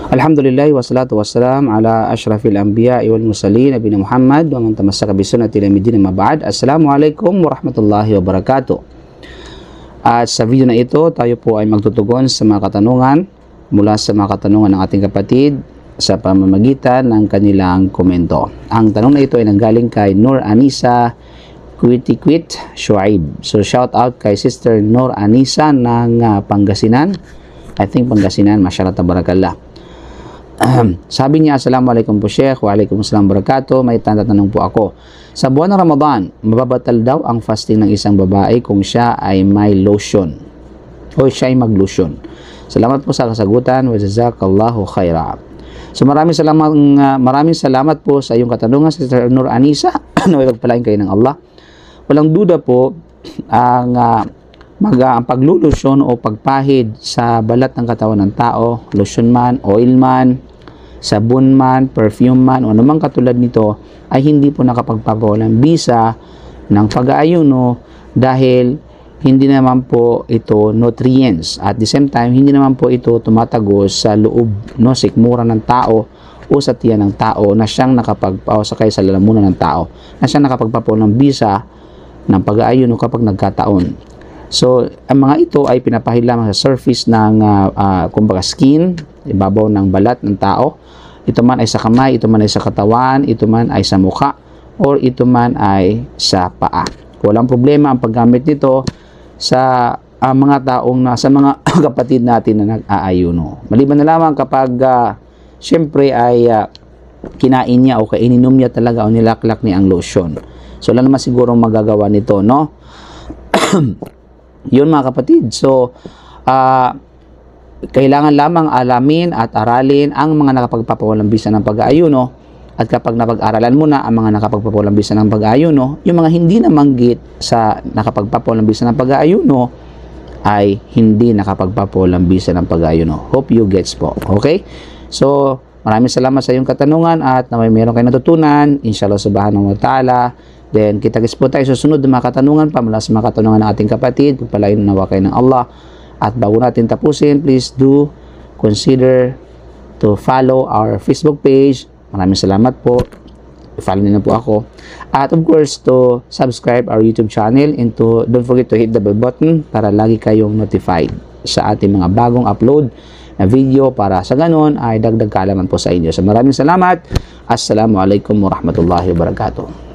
Alhamdulillah wassalatu wassalam ala asyrafil anbiya wal mursalin nabiyina Muhammad wa man tamassaka bi sunnati ila yaumil ma ba'd. Assalamualaikum warahmatullahi wabarakatuh. At sa video na ito, tayo po ay magtutugon sa mga katanungan mula sa mga katanungan ng ating kapatid sa pamamagitan ng kanilang komento. Ang tanong na ito ay nanggaling kay Nur Anisa Kwitikwit Shuaib. So shout out kay Sister Nur Anisa ng Pangasinan. I think Pangasinan, mashallah tabarakallah. Sabi niya, Assalamualaikum po Sheikh, Waalaikumsalam barakatuh. May tatanong po ako. Sa buwan ng Ramadan, mababatal daw ang fasting ng isang babae kung siya ay may lotion o siya ay mag-lotion? Salamat po sa kasagutan. Wa jazakallahu khaira. So maraming salamat po sa iyong katanungan, Sister Nur Anisa. Naway pagpalain kayo ng Allah. Walang duda po ang ang paglulusyon o pagpahid sa balat ng katawan ng tao, lotion man, oil man, sabon man, perfume man, o anumang katulad nito, ay hindi po nakapagpapawalan ng bisa ng pag-aayuno dahil hindi naman po ito nutrients. At the same time, hindi naman po ito tumatagos sa loob, no, sikmura ng tao o sa tiyan ng tao na siyang sakay sa lalamunan ng tao na siyang nakapagpapawalan ng bisa ng pag-aayuno kapag nagkataon. So, ang mga ito ay pinapahid lamang sa surface ng kumbaga skin, ibabaw ng balat ng tao. Ito man ay sa kamay, ito man ay sa katawan, ito man ay sa mukha, or ito man ay sa paa. Walang problema ang paggamit nito sa mga taong sa mga kapatid natin na nag-aayuno. Maliban na lamang kapag syempre ay kinain niya o kaininom niya talaga o nilaklak niya ang lotion. So, wala naman siguro magagawa nito, no? Yun mga kapatid. So, kailangan lamang alamin at aralin ang mga nakapagpapawalang bisa ng pag-aayuno, at kapag napag-aralan mo na ang mga nakapagpapawalang bisa ng pag-aayuno, yung mga hindi namanggit sa nakapagpapawalang bisa ng pag-aayuno ay hindi nakapagpapawalang bisa ng pag-aayuno. Hope you gets po. Okay? So, maraming salamat sa iyong katanungan at na may meron kayo natutunan. Inshallah subhanahu wa ta'ala. Then, kita-kits po tayo sa sunod na mga katanungan pa mula sa mga katanungan ng ating kapatid. Pagpalain nawa kayo ng Allah. At bago natin tapusin, please do consider to follow our Facebook page. Maraming salamat po. I-follow niyo na po ako. At of course, to subscribe our YouTube channel and don't forget to hit the bell button para lagi kayong notified sa ating mga bagong upload na video para sa ganun ay dagdag kaalaman po sa inyo. So maraming salamat. Assalamualaikum warahmatullahi wabarakatuh.